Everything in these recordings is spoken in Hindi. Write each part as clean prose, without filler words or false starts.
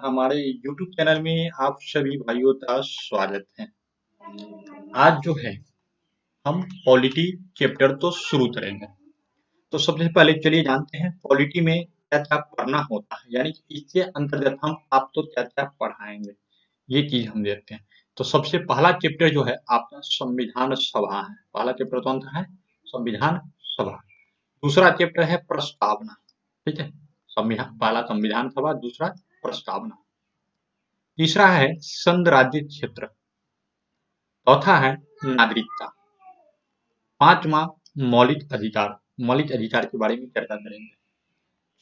हमारे YouTube चैनल में आप सभी भाइयों का स्वागत है। आज जो है हम पॉलिटी चैप्टर तो शुरू करेंगे। तो सबसे पहले चलिए जानते हैं पॉलिटी में क्या-क्या पढ़ना होता है, यानी कि इसके अंतर्गत हम आपको क्या-क्या पढ़ाएंगे, ये चीज हम देखते हैं। तो सबसे पहला चैप्टर जो है आपका संविधान सभा है। पहला चैप्टर कौन सा है? संविधान सभा। दूसरा चैप्टर है प्रस्तावना। ठीक है, संविधान पहला संविधान सभा, दूसरा प्रस्तावना। तीसरा है संघ राज्य क्षेत्र। चौथा है नागरिकता। पांचवा मौलिक अधिकार। मौलिक अधिकार के बारे में चर्चा करेंगे।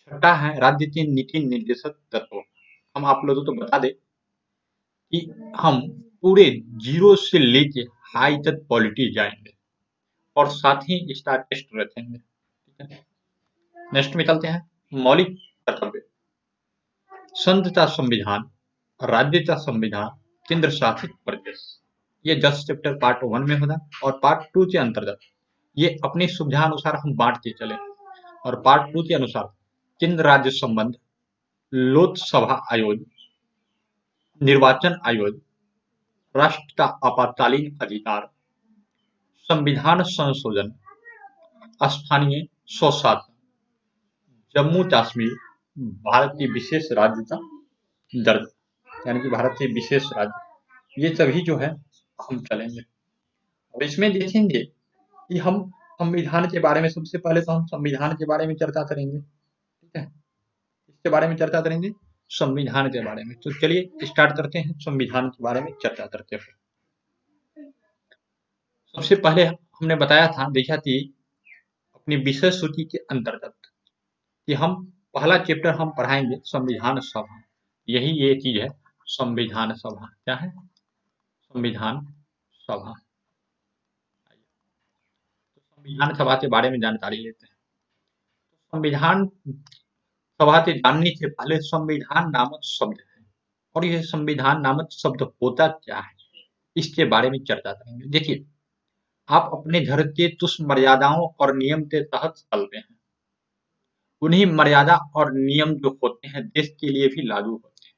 छठा है राज्य के नीति निर्देशक तत्व। हम आप लोगों को बता दें कि हम पूरे जीरो से लेके हाई तक पॉलिटी जाएंगे और साथ ही इसका टेस्ट रखेंगे। ठीक है, नेक्स्ट में चलते हैं मौलिक कर्तव्य। संघ का संविधान, राज्य का संविधान, केंद्र शासित प्रदेश। ये 10 चैप्टर पार्ट 1 में होगा और पार्ट 2 के अंतर्गत ये अपनी सुविधा अनुसार हम बांट के चले। और पार्ट 2 के अनुसार केंद्र राज्य संबंध, लोकसभा आयोग, निर्वाचन आयोग, राष्ट्र का आपातकालीन अधिकार, संविधान संशोधन, स्थानीय स्वशासन, जम्मू कश्मीर, भारत की विशेष राज्य का दर्जा, यानी कि भारत के विशेष राज्य, ये सभी जो है हम चलेंगे। और इसमें देखेंगे कि हम संविधान के बारे में सबसे पहले तो हम संविधान के बारे में चर्चा करेंगे। ठीक है, इसके बारे में चर्चा करेंगे, संविधान के बारे में। तो चलिए स्टार्ट करते हैं संविधान के बारे में चर्चा करते हुए। सबसे पहले हमने बताया था, देखा थी अपनी विषय सूची के अंतर्गत कि हम पहला चैप्टर हम पढ़ाएंगे संविधान सभा। यही ये चीज है संविधान सभा। क्या है? संविधान सभा। संविधान सभा के बारे में जानकारी लेते हैं। संविधान सभा से जानने से पहले संविधान नामक शब्द है और यह संविधान नामक शब्द होता क्या है, इसके बारे में चर्चा करेंगे। देखिए, आप अपने घर के तुच्छ मर्यादाओं और नियम के तहत चलते हैं। उन्हीं मर्यादा और नियम जो होते हैं देश के लिए भी लागू होते हैं।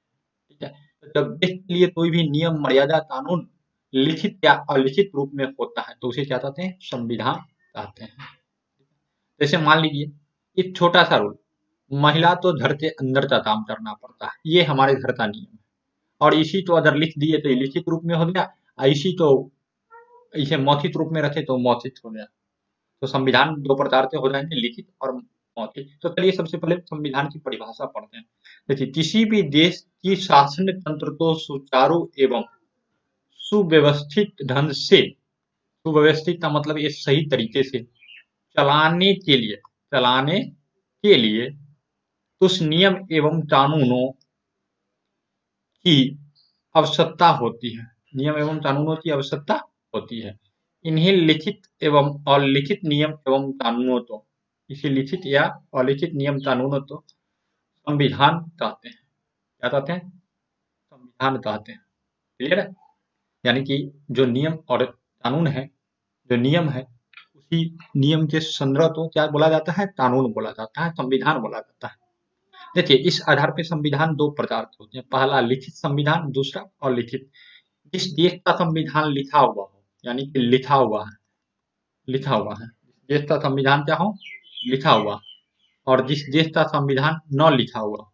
ठीक है, तो जब देश के लिए कोई भी नियम, मर्यादा, कानून लिखित या अलिखित रूप में होता है तो उसे क्या कहते हैं? संविधान कहते हैं। जैसे मान लीजिए एक छोटा सा रूल, महिला तो घर के अंदर का काम करना पड़ता है, ये हमारे घर का नियम है। और इसी तो अगर लिख दिए तो लिखित रूप में हो गया, इसी तो इसे मौखिक रूप में रखे तो मौखिक हो गया। तो संविधान दो प्रकार के हो जाएंगे, लिखित और मौखिक। तो चलिए सबसे पहले संविधान की परिभाषा पढ़ते हैं। देखिए, किसी भी देश की शासन तंत्र को सुचारू एवं सुव्यवस्थित ढंग से, सुव्यवस्थित का मतलब ये सही तरीके से चलाने के लिए उस नियम एवं कानूनों की आवश्यकता होती है। नियम एवं कानूनों की आवश्यकता होती है। इन्हें लिखित एवं अलिखित नियम एवं कानूनों तो, इसे लिखित या अलिखित नियम कानूनों तो संविधान कहते हैं। क्या कहते हैं? संविधान कहते हैं। क्लियर है? यानी कि जो नियम और कानून है, जो नियम है, उसी नियम के संदर्भ को क्या बोला जाता है? कानून बोला जाता है, संविधान बोला जाता है। देखिए, इस आधार पे संविधान दो प्रकार के होते हैं। पहला लिखित संविधान, दूसरा अलिखित। जिस देश का संविधान लिखा हुआ हो, यानी कि लिखा हुआ है, देश का संविधान क्या हो? लिखा हुआ। और जिस देश का संविधान न लिखा हुआ,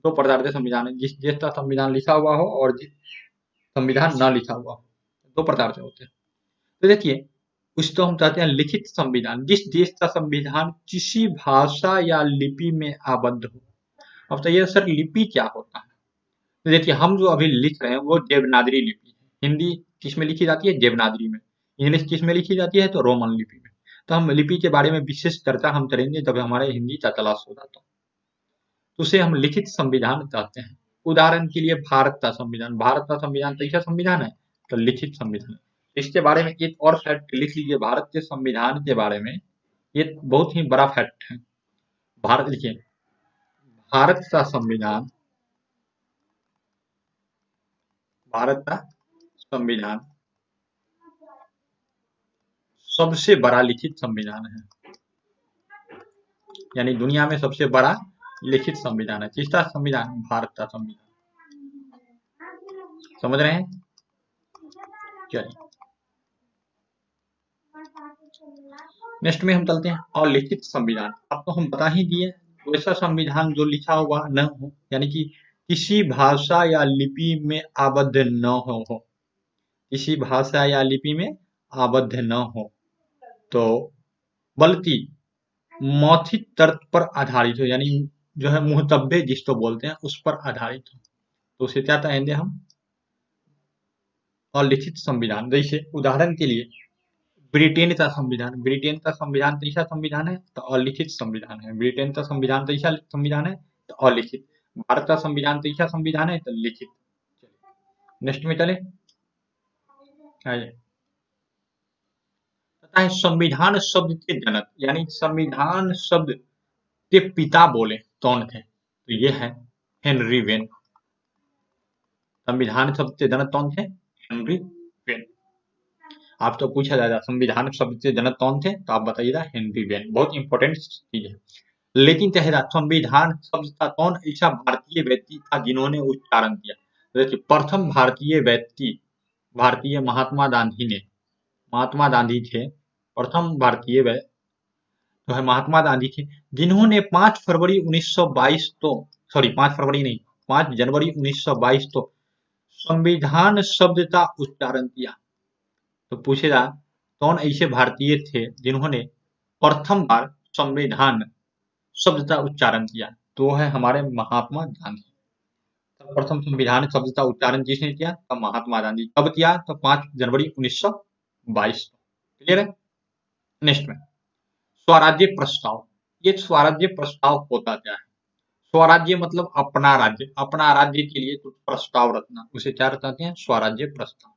दो प्रकार के संविधान है। जिस देश का संविधान लिखा हुआ हो और जिस संविधान न लिखा हुआ हो, दो प्रकार से होते हैं। तो देखिए, उसको हम कहते हैं लिखित संविधान। जिस देश का संविधान किसी भाषा या लिपि में आबद्ध हो। अब तो ये सर लिपि क्या होता है? तो देखिए, हम जो अभी लिख रहे हैं वो देवनागरी लिपि है। हिंदी किस में लिखी जाती है? देवनागरी में। इंग्लिश किस में लिखी जाती है? तो रोमन लिपि में। तो हम लिपि के बारे में विशेष चर्चा हम करेंगे जब हमारे हिंदी का क्लास होगा तो उसे हम लिखित संविधान कहते हैं। उदाहरण के लिए भारत का संविधान कैसा संविधान है? तो लिखित संविधान। इसके बारे में एक और फैक्ट लिख लीजिए, भारत के संविधान के बारे में ये बहुत ही बड़ा फैक्ट है। भारत, लिखिए, भारत का संविधान, भारत का संविधान सबसे बड़ा लिखित संविधान है। यानी दुनिया में सबसे बड़ा लिखित संविधान है। किसका संविधान? भारत का संविधान। समझ रहे हैं? चलिए नेक्स्ट में हम चलते हैं अलिखित संविधान। आपको हम बता ही दिए वैसा संविधान जो लिखा हुआ न हो, यानी कि किसी भाषा या लिपि में आबद्ध न हो, किसी भाषा या लिपि में आबद्ध न हो, तो बल्कि मौखिक तर्क पर आधारित हो, यानी जो है मुहतब्बे जिसको बोलते हैं उस पर आधारित हो, तो उसे क्या कहेंगे हम? अलिखित संविधान। जैसे उदाहरण के लिए ब्रिटेन का संविधान, ब्रिटेन का संविधान कैसा संविधान है? तो अलिखित संविधान है। ब्रिटेन का संविधान कैसा संविधान है? तो अलिखित। भारत का संविधान कैसा संविधान है? तो लिखित। नेक्स्ट में चले, आइए। पता है संविधान शब्द के जनक, यानी संविधान शब्द के पिता बोले कौन थे? तो ये है हेनरी वेन। संविधान शब्द के जनक कौन थे? Henry when. आप तो पूछा जाएगा संविधान शब्द के जनक कौन थे, तो आप बताइएगा हेनरी वेन। बहुत इंपॉर्टेंट चीज है। लेकिन कहेगा संविधान शब्द का कौन ऐसा भारतीय व्यक्ति था जिन्होंने उच्चारण किया? देखिए प्रथम भारतीय व्यक्ति, भारतीय महात्मा गांधी ने, महात्मा गांधी थे प्रथम भारतीय जो है महात्मा गांधी थे, जिन्होंने 5 फरवरी 1922 तो सॉरी 5 फरवरी नहीं 5 जनवरी 1922 तो संविधान शब्द का उच्चारण किया। तो पूछेगा कौन ऐसे भारतीय थे जिन्होंने प्रथम बार संविधान शब्द का उच्चारण किया? तो है हमारे महात्मा गांधी। तो प्रथम संविधान शब्द का उच्चारण जिसने किया? तो महात्मा गांधी। कब किया? तो 5 जनवरी 1922। क्लियर है? नेक्स्ट में स्वराज्य प्रस्ताव। ये स्वराज्य प्रस्ताव होता क्या है? स्वराज्य मतलब अपना राज्य, अपना राज्य के लिए कुछ प्रस्ताव रखना, उसे क्या कहते हैं? स्वराज्य प्रस्ताव।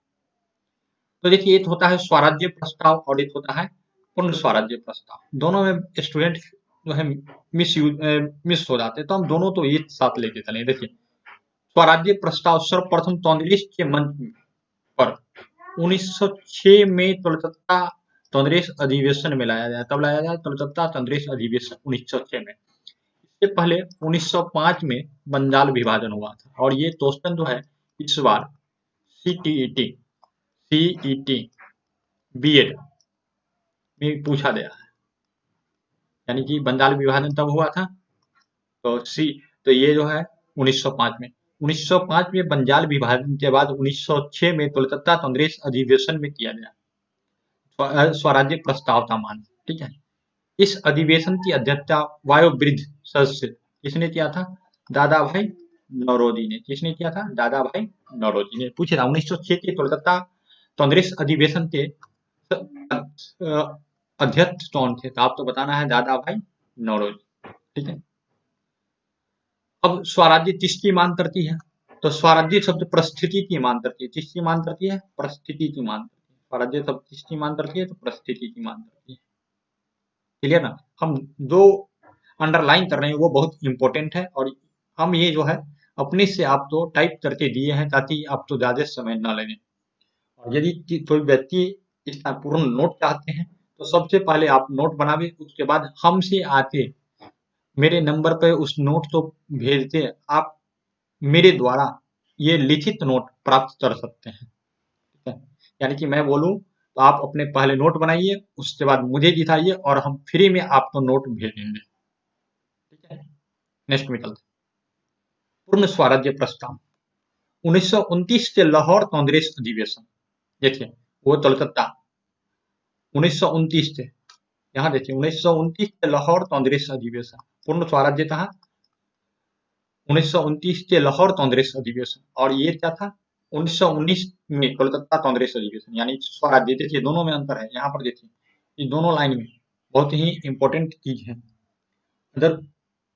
तो देखिए एक होता है स्वराज्य प्रस्ताव और एक होता है पूर्ण स्वराज्य प्रस्ताव। दोनों में स्टूडेंट जो है मिस हो जाते हैं, तो हम दोनों तो एक साथ लेके चले। देखिए स्वराज्य प्रस्ताव सर्वप्रथम कांग्रेस के मंच पर 1906 में कोलकाता कांग्रेस अधिवेशन में लाया गया। कब लाया गया? कोलकाता कांग्रेस अधिवेशन 1906 में। इससे पहले 1905 में बंगाल विभाजन हुआ था, और ये क्वेश्चन जो है इस बार सीटीईटी बीएड में पूछा गया है। यानी कि बंगाल विभाजन तब हुआ था, तो ये जो है 1905 में। 1905 में बंगाल विभाजन के बाद 1906 में कोलकाता कांग्रेस अधिवेशन में किया गया स्वराज्य प्रस्ताव का मान। ठीक है, इस अधिवेशन की अध्यक्षता वयोवृद्ध सदस्य किसने किया था? दादा भाई नौरोजी ने। किसने किया था? दादा भाई नौरोजी ने। पूछे था 1906 के कोलकाता कांग्रेस अधिवेशन के अध्यक्ष कौन थे? तो आपको बताना है दादा भाई नौरोजी। ठीक है, अब स्वराज्य किसकी मांग करती है? तो स्वराज्य शब्द परिस्थिति की मांग करती है। किसकी मांग करती है? परिस्थिति की मांग करती है। स्वराज्य शब्द किसकी मांग करती है? तो परिस्थिति की मांग करती है। क्लियर ना? हम जो अंडरलाइन कर रहे हैं वो बहुत इंपॉर्टेंट है, और हम ये जो है अपने से आप तो टाइप करके दिए हैं ताकि आप तो ज्यादा समय ना लगे। और यदि कोई व्यक्ति इसका पूर्ण नोट चाहते हैं तो सबसे पहले आप नोट बनावे, उसके बाद हमसे आके मेरे नंबर पे उस नोट को भेजते आप मेरे द्वारा ये लिखित नोट प्राप्त कर सकते हैं। ठीक है, यानी कि मैं बोलूं तो आप अपने पहले नोट बनाइए, उसके बाद मुझे दिखाइए और हम फ्री में आपको नोट भेजेंगे। ठीक है, नेक्स्ट में चलते पूर्ण स्वराज्य प्रस्ताव। 1929 के लाहौर कांग्रेस अधिवेशन, देखिए वो कोलकाता 1929 थे। यहाँ देखिए 1929 के लाहौर कांग्रेस अधिवेशन। पूर्ण स्वराज्य कहा 1929 के लाहौर कांग्रेस अधिवेशन, और ये क्या था 1919 में कोलकाता कांग्रेस अधिवेशन। यानी स्वराज्य, देखिए दोनों में अंतर है। यहाँ पर देखिए ये दोनों लाइन में बहुत ही इंपॉर्टेंट चीज है। अगर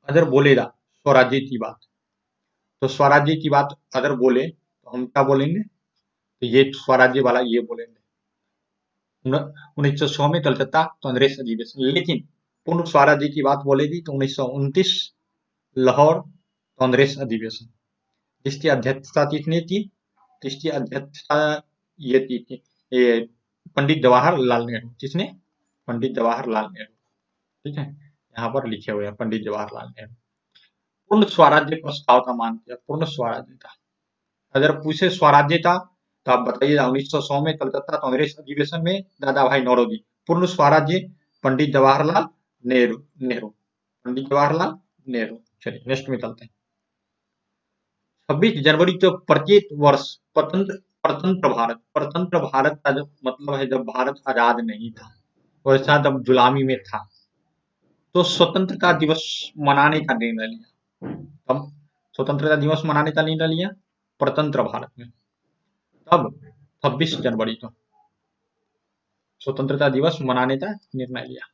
अगर बोलेगा स्वराज्य की बात, तो स्वराज्य की बात अगर बोले तो हम क्या बोलेंगे? तो ये स्वराज्य वाला ये बोलेंगे 1906 में कोलकाता कांग्रेस अधिवेशन। लेकिन पूर्ण स्वराज्य की बात बोलेगी तो 1929 लाहौर कांग्रेस अधिवेशन, जिसकी अध्यक्षता किसने की? जिसकी अध्यक्षता ये थी ये पंडित जवाहरलाल नेहरू। किसने? पंडित जवाहरलाल नेहरू। ठीक है, यहाँ पर लिखे हुए हैं पंडित जवाहरलाल नेहरू। पूर्ण स्वराज्य प्रस्ताव था, मानते हैं पूर्ण स्वराज्य था। अगर पूछे स्वराज्य था तो आप बताइए 1900 में कलकत्ता कांग्रेस अधिवेशन में दादा भाई नौरोजी, पूर्ण स्वराज्य पंडित जवाहरलाल नेहरू नेहरू पंडित जवाहरलाल नेहरू। चलिए नेक्स्ट में चलते हैं। 26 जनवरी तो प्रत्येक वर्ष स्वतंत्र स्वतंत्र भारत का जो मतलब है, जब भारत आजाद नहीं था वैसा जब गुलामी में था तो स्वतंत्रता दिवस मनाने का निर्णय लिया। तब स्वतंत्रता दिवस मनाने का निर्णय लिया स्वतंत्र भारत में, तब 26 जनवरी को स्वतंत्रता दिवस मनाने का निर्णय लिया।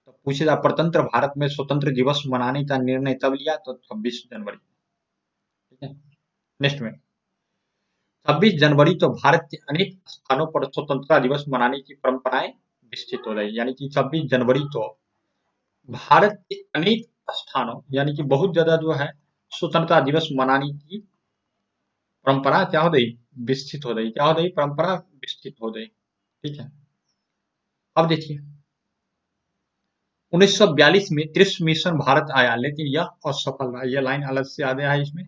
तो पूछेगा स्वतंत्र भारत में स्वतंत्र दिवस मनाने का निर्णय तब लिया तो 26 जनवरी। ठीक है, नेक्स्ट में 26 जनवरी तो भारत के अनेक स्थानों पर स्वतंत्रता दिवस मनाने की परंपराएं विकसित हो रही, यानी कि 26 जनवरी तो भारत के अनेक स्थानों यानी कि बहुत ज्यादा जो है स्वतंत्रता दिवस मनाने की परंपरा क्या हो रही, विकसित हो रही। क्या हो रही, परंपरा विकसित हो रही। ठीक है, अब देखिए 1942 में त्रिश मिशन भारत आया लेकिन यह असफल रहा। यह लाइन अलग से याद है इसमें,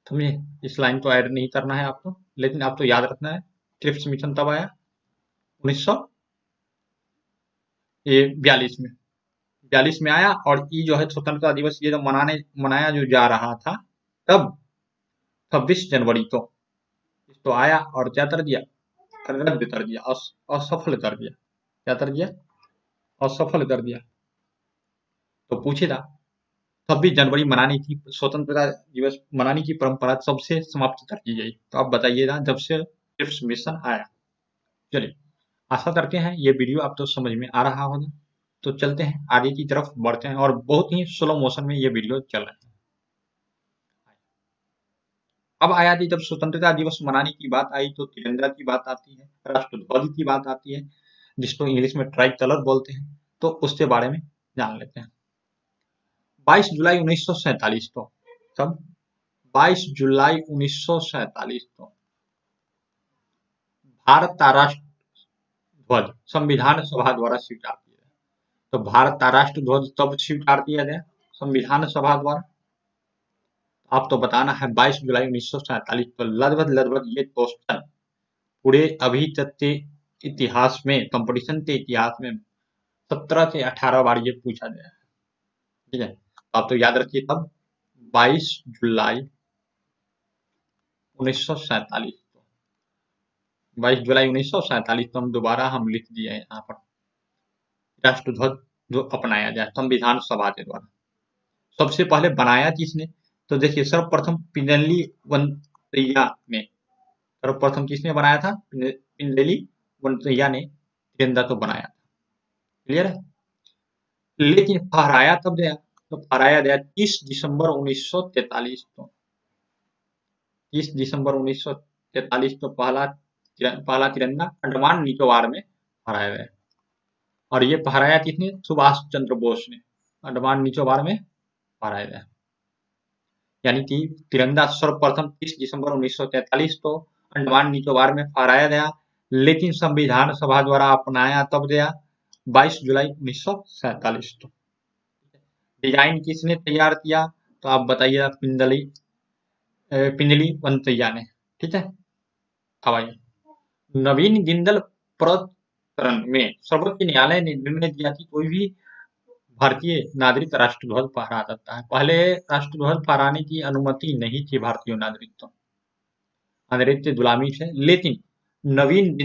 तुम्हें इस लाइन को ऐड नहीं करना है आपको, लेकिन आपको याद रखना है त्रिश मिशन तब आया 1942 में, 42 में आया। और ये जो है स्वतंत्रता दिवस ये जो मनाया जो जा रहा था तब 26 जनवरी को तो आया और क्या कर दिया, रद्द कर दिया, असफल कर दिया। क्या कर दिया, असफल कर दिया। तो पूछे था 26 जनवरी मनाने की स्वतंत्रता दिवस मनाने की परंपरा सबसे समाप्त कर दी गई। तो आप बताइएगा जब से क्रिप्स मिशन आया। चलिए आशा करते हैं ये वीडियो आप तो समझ में आ रहा होगा। तो चलते हैं आगे की तरफ बढ़ते हैं, और बहुत ही स्लो मोशन में ये वीडियो चल रहा है। अब आया थी जब स्वतंत्रता दिवस मनाने की बात आई तो तिरंगा की बात आती है, राष्ट्रध्वज की बात आती है, जिसको इंग्लिश में ट्राई कलर बोलते हैं। तो उसके बारे में जान लेते हैं। 22 जुलाई 1947 को, कब 22 जुलाई 1947 को भारत का राष्ट्र ध्वज संविधान सभा द्वारा स्वीकार किया गया। तो भारत का राष्ट्र ध्वज तब स्वीकार किया गया संविधान सभा द्वारा। आप तो बताना है 22 जुलाई 1947 को। लगभग ये क्वेश्चन पूरे अभी तक के इतिहास में, कंपटीशन के इतिहास में 17 से 18 बार ये पूछा गया है। ठीक है, आप तो याद रखिए तब 22 जुलाई 1947 को, 22 जुलाई 1947 को हम दोबारा लिख दिए हैं यहाँ पर राष्ट्रध्वज जो अपनाया जाए संविधान सभा के द्वारा। सबसे पहले बनाया किसने, तो देखिए सर्वप्रथम पिंगली वनतैया ने, सर्वप्रथम किसने बनाया था, पिंगली वनतैया ने तिरंगा तो बनाया था। क्लियर है, लेकिन फहराया तब गया, तो फहराया गया 30 दिसंबर 1943 को। 30 दिसंबर 1943 को पहला तिरंगा अंडमान निकोबार में फहराया गया। और ये फहराया किसने, सुभाष चंद्र बोस ने अंडमान निकोबार में फहराया गया। यानी कि तिरंगा सर्वप्रथम 30 दिसंबर 1943 को अंडमान निकोबार में फहराया गया, लेकिन संविधान सभा द्वारा अपनाया तब गया 22 जुलाई 1947 को। डिजाइन किसने तैयार किया, तो आप बताइएगा पिंजली वनतैया ने। ठीक है, अब आइए नवीन जिंदल प्रकरण में सर्वोच्च न्यायालय ने निर्णय दिया कि कोई भी भारतीय नागरिक राष्ट्रध्वज फहरा सकता है। पहले राष्ट्रध्वज फहराने की अनुमति नहीं थी भारतीय नागरिक को, अंग्रेज की गुलामी से। लेकिन नवीन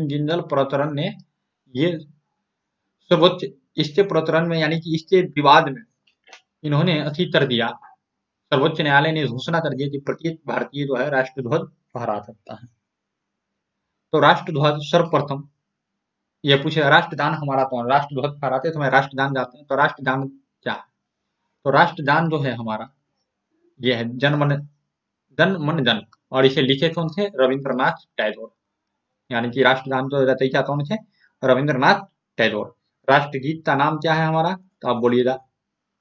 जिंदल प्रकरण ने ये सर्वोच्च इसके प्रकरण में यानी कि इसके विवाद में इन्होंने अथी कर दिया, सर्वोच्च न्यायालय ने घोषणा कर दिया कि प्रत्येक भारतीय जो है राष्ट्रध्वज फहरा सकता है। तो राष्ट्रध्वज सर्वप्रथम ये पूछे राष्ट्रगान हमारा कौन, राष्ट्रध्वज फहराते तो मैं राष्ट्रगान गाते हैं। तो राष्ट्रगान क्या है, तो राष्ट्रगान जो है हमारा ये है जन मन जन, और इसे लिखे कौन थे, रविंद्रनाथ टैगोर। यानी कि राष्ट्रगान तो रचयिता कौन थे, रविंद्रनाथ टैगोर। राष्ट्रगीत का नाम क्या है हमारा, तो आप बोलिएगा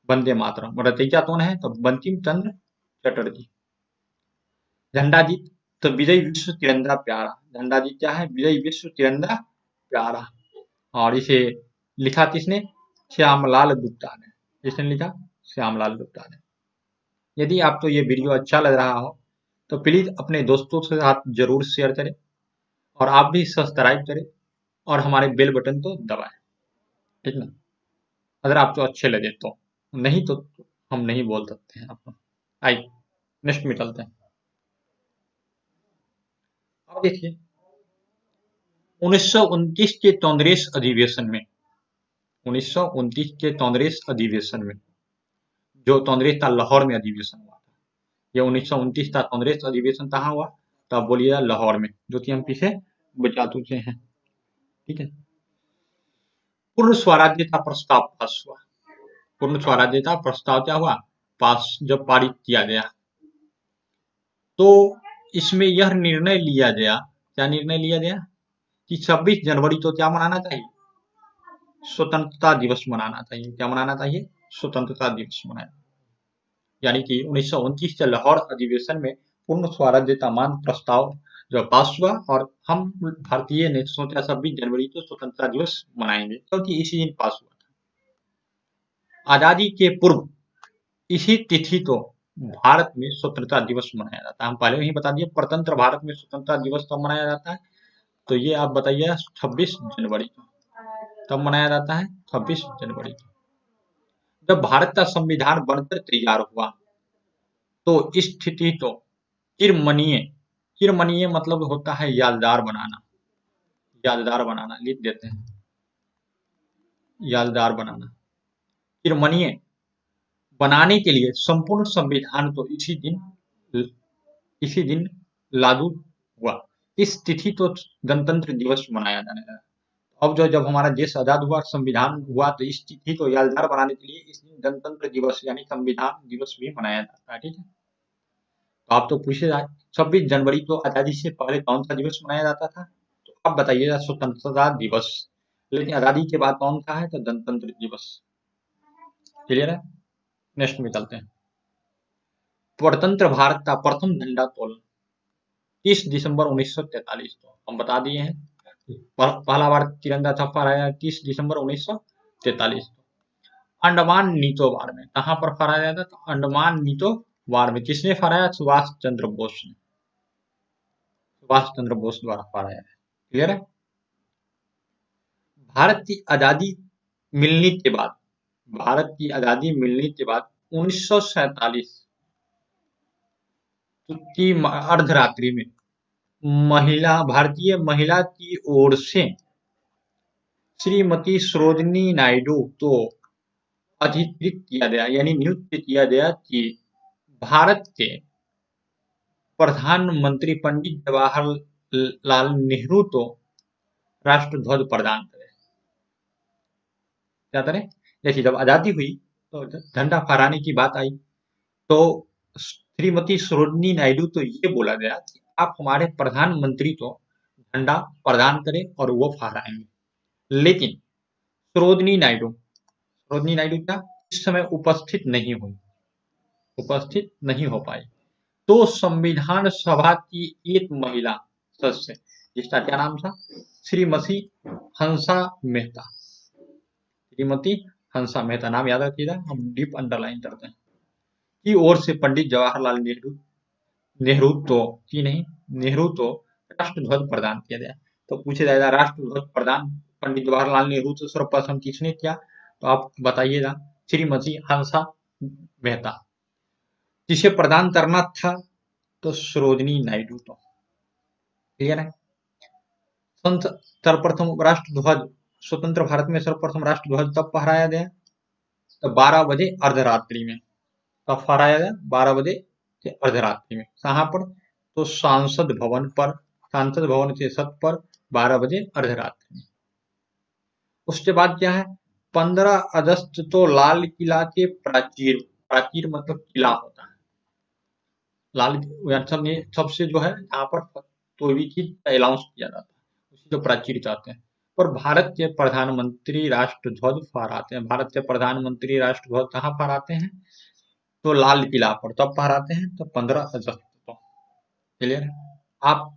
वंदे मातरम। रचयिता कौन है, तो बंकिम चंद्र चटर्जी। झंडा गीत तो विजय विश्व तिरंगा प्यारा। झंडा गीत क्या है, विजय विश्व तिरंगा प्यारा। और इसे लिखा किसने? श्यामलाल गुप्ता ने। किसने लिखा? श्यामलाल गुप्ता ने। यदि आपको ये वीडियो अच्छा लग रहा हो तो प्लीज अपने दोस्तों के साथ जरूर शेयर करें और आप भी सब्सक्राइब करें और हमारे बेल बटन को दबाएं, ठीक ना? अगर आपको अच्छे लगे तो, नहीं तो हम नहीं बोल सकते हैं आपको। आइए नेक्स्ट में चलते हैं। अब देखिए 1929 के कांग्रेस अधिवेशन में, 1929 के कांग्रेस अधिवेशन में, जो कांग्रेस का लाहौर में अधिवेशन हुआ था, ये 1929 का कांग्रेस अधिवेशन कहाँ हुआ? तो आप बोलिएगा लाहौर में, जो कि हम पीछे बता चुके हैं, ठीक है। पूर्ण स्वराज्य का प्रस्ताव पास हुआ। पूर्ण स्वराज्य का प्रस्ताव क्या हुआ? पास, जब पारित किया गया तो इसमें यह निर्णय लिया गया, क्या निर्णय लिया गया कि 26 जनवरी को क्या मनाना चाहिए? स्वतंत्रता दिवस मनाना चाहिए। क्या मनाना चाहिए? स्वतंत्रता दिवस मनाना। यानी कि 1929 के लाहौर अधिवेशन में पूर्ण स्वराज्य का मान प्रस्ताव जो पास हुआ और हम भारतीय ने सोचा 26 जनवरी को स्वतंत्रता दिवस मनाएंगे, क्योंकि इसी दिन पास हुआ था। आजादी के पूर्व इसी तिथि को भारत में स्वतंत्रता दिवस मनाया जाता है। हम पहले ही बता दिए स्वतंत्र भारत में स्वतंत्रता दिवस कब मनाया जाता है, तो ये आप बताइए 26 जनवरी को। कब मनाया जाता है? 26 जनवरी को। जब भारत का संविधान बनकर तैयार हुआ तो इस स्थिति को किरमनीय, किरमनीय मतलब होता है यादगार बनाना, यादगार बनाना, लिख देते हैं यादगार बनाना। किरमनीय बनाने के लिए संपूर्ण संविधान को इसी दिन लागू हुआ। इस तिथि को गणतंत्र दिवस मनाया जाने लगा। अब जब हमारा देश आजाद हुआ, संविधान हुआ, तो इस तिथि को यादगार बनाने के लिए इस दिन गणतंत्र दिवस यानी संविधान दिवस भी मनाया जाता है, ठीक है। तो आप तो पूछे जाए 26 जनवरी को आजादी से पहले कौन सा दिवस मनाया जाता था, तो अब बताइएगा स्वतंत्रता दिवस। लेकिन आजादी के बाद कौन सा है? तो गणतंत्र दिवस। क्लियर है? नेक्स्ट में चलते हैं। स्वतंत्र भारत का प्रथम झंडा तोलन 30 दिसंबर 1943 को हम बता दिए हैं। पहला बार तिरंगा छप फहराया 30 दिसंबर 1943 को। अंडमान निकोबार में, कहां पर फहराया था? तो अंडमान निकोबार में। किसने फहराया? सुभाष चंद्र बोस ने, सुभाष चंद्र बोस द्वारा फहराया है। क्लियर है? भारत की आजादी मिलने के बाद, भारत की आजादी मिलने के बाद 1947 की अर्धरात्रि में भारतीय महिला की ओर से श्रीमती सरोजिनी नायडू को अधिकृत किया गया, यानी नियुक्त किया गया कि भारत के प्रधानमंत्री पंडित जवाहरलाल नेहरू को राष्ट्रध्वज प्रदान करें। क्या करें? देखिए जब आजादी हुई तो झंडा फहराने की बात आई तो श्रीमती सरोजिनी नायडू तो ये बोला गया कि आप हमारे प्रधानमंत्री को झंडा प्रदान करें और वो फहराएंगे। लेकिन सरोजिनी नायडू क्या इस समय उपस्थित नहीं हुई, उपस्थित नहीं हो पाई। तो संविधान सभा की एक महिला सदस्य, जिसका क्या नाम था? श्रीमती हंसा मेहता। श्रीमती हंसा मेहता नाम याद रखिएगा, हम डीप अंडरलाइन करते हैं, की ओर से पंडित जवाहरलाल नेहरू तो राष्ट्रध्वज प्रदान किया गया। तो पूछे जाएगा राष्ट्रध्वज प्रदान पंडित जवाहरलाल नेहरू तो सर्वप्रथम किसने किया? तो आप बताइएगा श्रीमती हंसा मेहता। जिसे प्रदान करना था तो सरोजिनी नायडू तो। क्लियर है? सर्वप्रथम राष्ट्रध्वज स्वतंत्र भारत में सर्वप्रथम राष्ट्रध्वज तब फहराया गया तो 12 बजे अर्धरात्रि में। कब फहराया गया? 12 बजे के अर्धरात्रि में। कहां पर? तो सांसद भवन पर, सांसद भवन के छत पर 12 बजे अर्धरात्रि में। उसके बाद क्या है? 15 अगस्त तो लाल किला के प्राचीर, प्राचीर मतलब किला होता है, लाल सबसे जो है यहाँ पर कोई भी चीज अनाउंस किया जाता है उसी को प्राचीर कहते हैं। पर भारत के प्रधानमंत्री राष्ट्रध्वज फहराते हैं। भारत के प्रधानमंत्री राष्ट्रध्वज कहाँ फहराते हैं? तो लाल किला पर। तब फहराते हैं तो 15 अगस्त को। क्लियर है? आप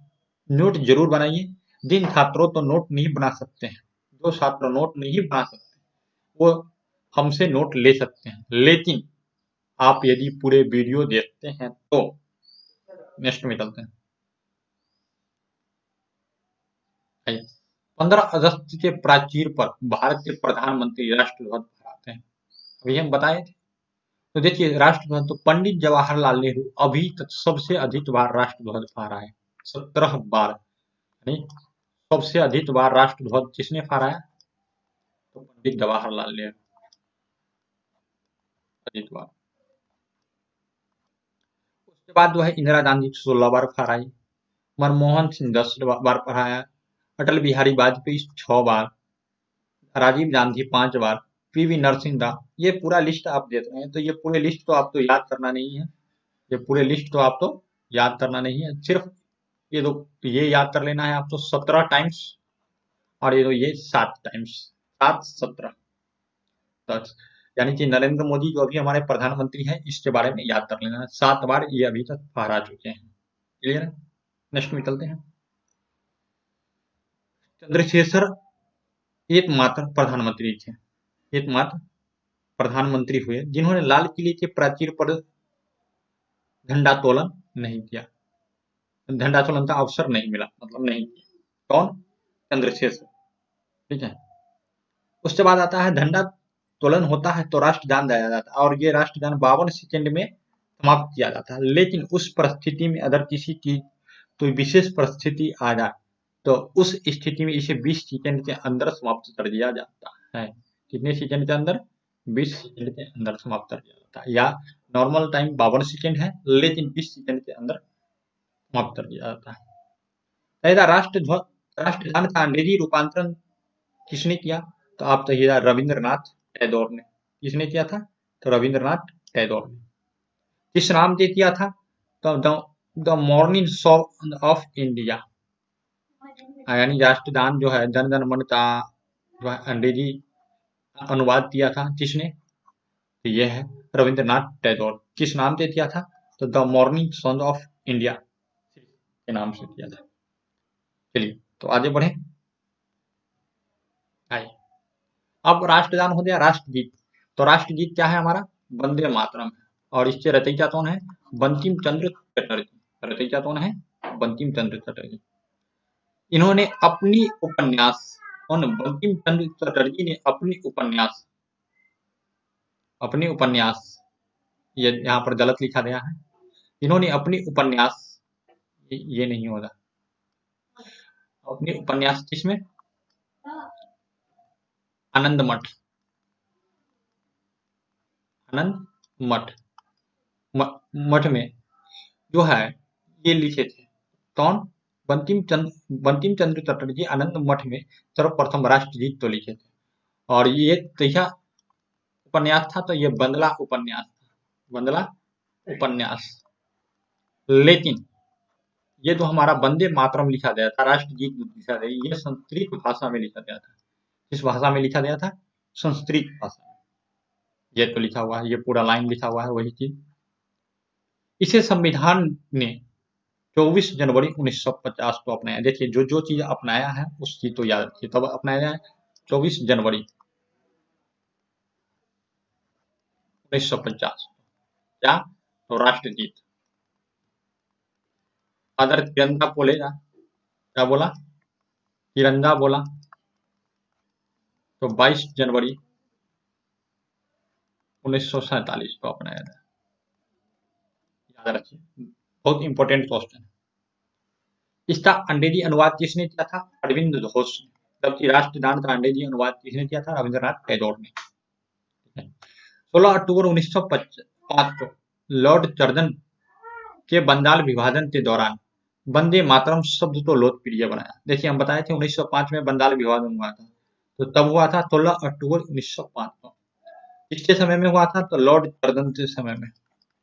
नोट जरूर बनाइए। जिन छात्रों तो नोट नहीं बना सकते हैं, जो छात्र नोट नहीं बना सकते वो हमसे नोट ले सकते हैं, लेकिन आप यदि पूरे वीडियो देखते हैं तो नेक्स्ट में चलते हैं। 15 अगस्त के प्राचीर पर भारत के प्रधानमंत्री राष्ट्रध्वज फहराते हैं, अभी हम बताए थे। तो देखिए राष्ट्रध्वज तो पंडित जवाहरलाल नेहरू अभी तक सबसे अधिक बार राष्ट्रध्वज फहराए, 17 बार। यानी सबसे अधिक बार राष्ट्रध्वज किसने फहराया? तो पंडित जवाहरलाल नेहरू, अधिक बार। उसके बाद जो है इंदिरा गांधी 16 बार फहराई, मनमोहन सिंह 10 बार फहराया, अटल बिहारी वाजपेयी 6 बार, राजीव गांधी 5 बार, पीवी नरसिम्हा। ये पूरा लिस्ट आप देख रहे हैं, तो ये पूरे लिस्ट तो आपको याद करना नहीं है, ये पूरे लिस्ट तो आपको याद करना नहीं है, सिर्फ ये याद कर लेना है आपको 17 टाइम्स, और ये 7 टाइम्स, 7 17 10, यानी कि नरेंद्र मोदी जो अभी हमारे प्रधानमंत्री हैं इसके बारे में याद कर लेना है, 7 बार ये अभी तक फहरा चुके हैं। क्लियर है? नेक्स्ट में चलते हैं। चंद्रशेखर एकमात्र प्रधानमंत्री थे, एकमात्र प्रधानमंत्री हुए जिन्होंने लाल किले के प्राचीर पर झंडोत्तोलन नहीं किया, झंडोत्तोलन का अवसर नहीं मिला, मतलब नहीं किया। कौन? चंद्रशेखर। ठीक है। उसके बाद आता है झंडोत्तोलन होता है तो राष्ट्रगान गाया जाता है, और ये राष्ट्रगान 52 सेकंड में समाप्त किया जाता है, लेकिन उस परिस्थिति में अगर किसी की कोई विशेष परिस्थिति आ जाए तो उस स्थिति में इसे 20 सेकंड के अंदर समाप्त कर दिया जाता है। कितने सेकंड के अंदर? 20 सेकंड के अंदर समाप्त कर दिया जाता है, या नॉर्मल टाइम 52 सेकंड है, लेकिन 20 सेकंड के अंदर समाप्त कर दिया जाता है। राष्ट्रगान का अंग्रेजी रूपांतरण किसने किया? तो आप कहिएगा रविंद्रनाथ टैगोर ने। किसने किया था? तो रविंद्रनाथ टैगोर ने। किस नाम से किया था? तो the morning song of India, यानी राष्ट्रगान जो है जन गण मन का जो है अंग्रेजी अनुवाद किया था किसने? तो ये है रविंद्रनाथ टैगोर। किस नाम से किया था? तो the morning song of India के नाम से किया था। चलिए तो आगे बढ़े। आइए, अब राष्ट्रगान हो गया, राष्ट्रगीत। तो राष्ट्रगीत क्या है हमारा? वंदे मातरम है, और इसके रचयिता कौन है? बंकिम चंद्र चटर्जी। रचयिता कौन है? बंकिम चंद्र चटर्जी। इन्होंने अपनी उपन्यास, बंकिम चंद्र चटर्जी ने अपनी उपन्यास, ये यहाँ पर गलत लिखा गया है, इन्होंने अपनी उपन्यास, ये नहीं होगा, अपनी उपन्यास किसमें? आनंद मठ, आनंद मठ मठ में जो है ये लिखे थे। कौन? बंकिम चंद्र चटर्जी आनंद मठ में सर्वप्रथम राष्ट्रगीत तो लिखे थे, और ये कैसा उपन्यास था? तो ये बंदला उपन्यास था, बंदला उपन्यास। लेकिन ये जो हमारा वंदे मातरम लिखा गया था, राष्ट्रगीत लिखा गया, ये संस्कृत भाषा में लिखा गया था। किस भाषा में लिखा गया था? संस्कृत भाषा में। ये तो लिखा हुआ है, ये पूरा लाइन लिखा हुआ है वही चीज। इसे संविधान ने 24 जनवरी 1950 को अपनाया। देखिए जो जो चीज अपनाया है उस चीज तो याद रखिए, तब अपनाया है 24 जनवरी 1950। क्या? तो राष्ट्रगीत। अगर तिरंगा बोलेगा, क्या बोला? तिरंगा बोला, तो 22 जनवरी 1947 को अपनाया था। याद रखिए, बहुत इंपॉर्टेंट क्वेश्चन। इसका अंग्रेजी अनुवाद किसने किया था? अरविंद घोष ने। जबकि राष्ट्रगान का अंग्रेजी अनुवाद किसने किया था? रविंद्रनाथ टैगोर ने। 16 अक्टूबर 1905 को लॉर्ड कर्जन के बंगाल विभाजन के दौरान वंदे मातरम शब्द को लोकप्रिय बनाया। देखिए हम बताए थे 1905 में बंगाल विभाजन हुआ था, तो तब हुआ था 16 अक्टूबर 1905 को। किसके समय में हुआ था? तो लॉर्ड कर्जन के समय में।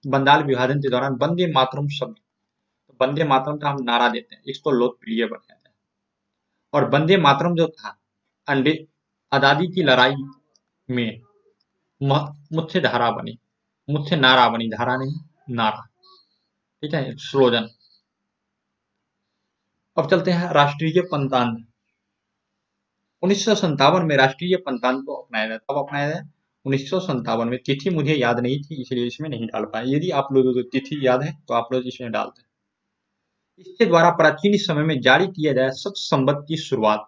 बंगाल विभाजन के दौरान वंदे मातरम शब्द, तो वंदे मातरम का हम नारा देते हैं, इसको लोकप्रिय बनाया जाए। और वंदे मातरम जो था आजादी की लड़ाई में मुख्य धारा बनी, मुख्य नारा बनी, धारा नहीं नारा। ठीक है, स्लोगन। अब चलते हैं राष्ट्रीय पंचांग। 1957 में राष्ट्रीय पंचांग को अपनाया गया। कब अपनाया गया? 1957 में। तिथि मुझे याद नहीं थी इसलिए इसमें नहीं डाल पाए। यदि आप लोगों को तिथि याद है तो आप लोग इसमें डाल दें। इसके द्वारा प्राचीन समय में जारी किया जाए सत संवत की शुरुआत।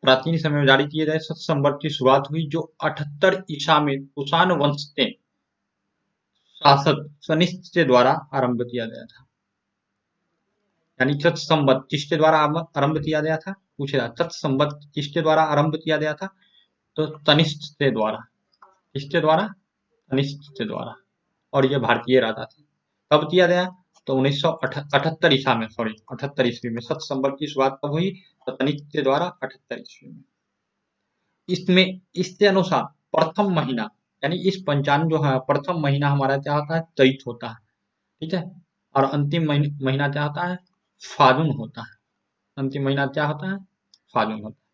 प्राचीन समय में जारी किए गए सत संवत की शुरुआत हुई जो 78 ईसा में कुषाण वंश के शासक कनिष्क द्वारा आरंभ किया गया था। यानी सत संवत किसके द्वारा आरंभ किया गया था? पूछेगा सत संवत किसके द्वारा आरंभ किया गया था? तो तनिष्क के द्वारा। किसके द्वारा? तनिष्क के द्वारा। और ये भारतीय राजा थे। कब किया गया? तो 1978 ईसा में, सॉरी 78 ईस्वी में सत संवत की शुरुआत कब हुई? तो तनिष्क के द्वारा 78 ईस्वी में। इसमें इसके अनुसार प्रथम महीना, यानी इस पंचांग जो है प्रथम महीना हमारा क्या होता है? चैत होता है, ठीक है। और अंतिम महीना क्या होता है? फागुन होता है। अंतिम महीना क्या होता है? फागुन होता है।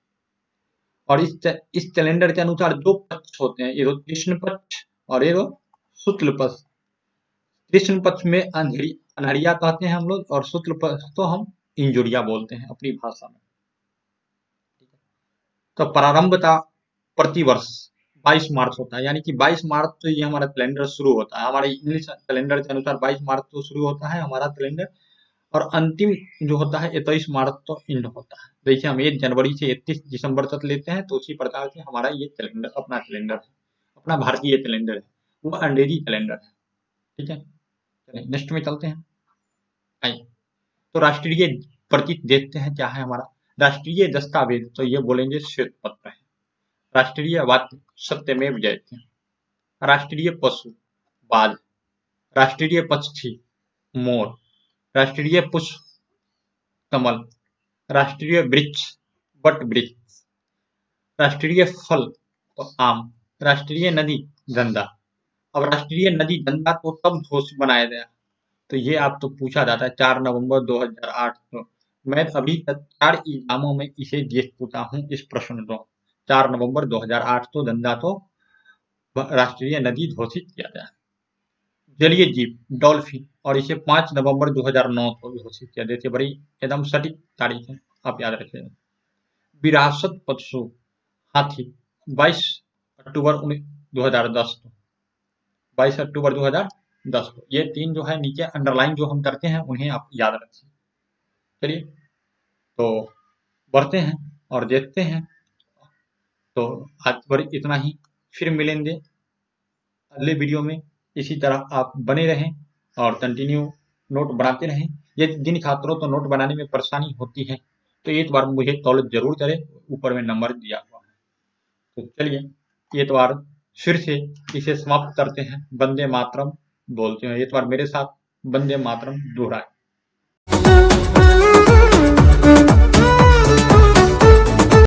और इस कैलेंडर के अनुसार दो पक्ष होते हैं, ये कृष्ण पक्ष और ये शुक्ल पक्ष। कृष्ण पक्ष में अनहरिया कहते हैं हम लोग, और शुक्ल पक्ष तो हम इंजुरिया बोलते हैं अपनी भाषा में। तो प्रारंभ था प्रतिवर्ष 22 मार्च होता है, यानी कि 22 मार्च तो ये हमारा कैलेंडर शुरू होता है। हमारे इंग्लिश कैलेंडर के अनुसार 22 मार्च तो शुरू होता है हमारा कैलेंडर, और अंतिम जो होता है 21 मार्च तो एंड होता है। देखिए हम 1 जनवरी से 31 दिसंबर तक लेते हैं, तो उसी प्रकार से हमारा ये कैलेंडर अपना कैलेंडर है, अपना भारतीय कैलेंडर है, वो अंग्रेजी कैलेंडर है, ठीक है। चलिए नेक्स्ट में चलते हैं। आइए, तो राष्ट्रीय प्रतीक देखते हैं क्या है हमारा। राष्ट्रीय दस्तावेज तो ये बोलेंगे श्वेत पत्र है। राष्ट्रीय वाद्य सत्यमेव जयते। राष्ट्रीय पशु बाघ। राष्ट्रीय पक्षी मोर। राष्ट्रीय पुष्प कमल। राष्ट्रीय वृक्ष वट वृक्ष। राष्ट्रीय फल तो आम। राष्ट्रीय नदी गंगा। अब राष्ट्रीय नदी गंगा को कब घोषित बनाया गया? तो ये आप तो पूछा जाता है 4 नवंबर 2008 को। मैं अभी तक 4 एग्जामों में इसे देख चुका हूँ इस प्रश्न को। 4 नवंबर 2008 को गंगा को राष्ट्रीय नदी घोषित किया गया। जलीय जीव डॉल्फिन, और इसे 5 नवंबर 2009 को घोषित किया। देखिए बड़ी एकदम सटीक तारीख है, आप याद रखिएगा। विरासत पशु हाथी 22 अक्टूबर 2010 को। 22 अक्टूबर 2010 को। ये 3 जो है नीचे अंडरलाइन जो हम करते हैं उन्हें आप याद रखिए। चलिए तो बढ़ते हैं और देखते हैं। तो आज पर इतना ही, फिर मिलेंगे अगले वीडियो में। इसी तरह आप बने रहें और कंटिन्यू नोट बनाते रहें। ये जिन छात्रों को नोट बनाने में परेशानी होती है तो एक बार मुझे कॉल जरूर करें, ऊपर में नंबर दिया हुआ है। तो चलिए एक बार फिर से इसे समाप्त करते हैं। वंदे मातरम बोलते हैं, एक बार मेरे साथ वंदे मातरम दोहराए।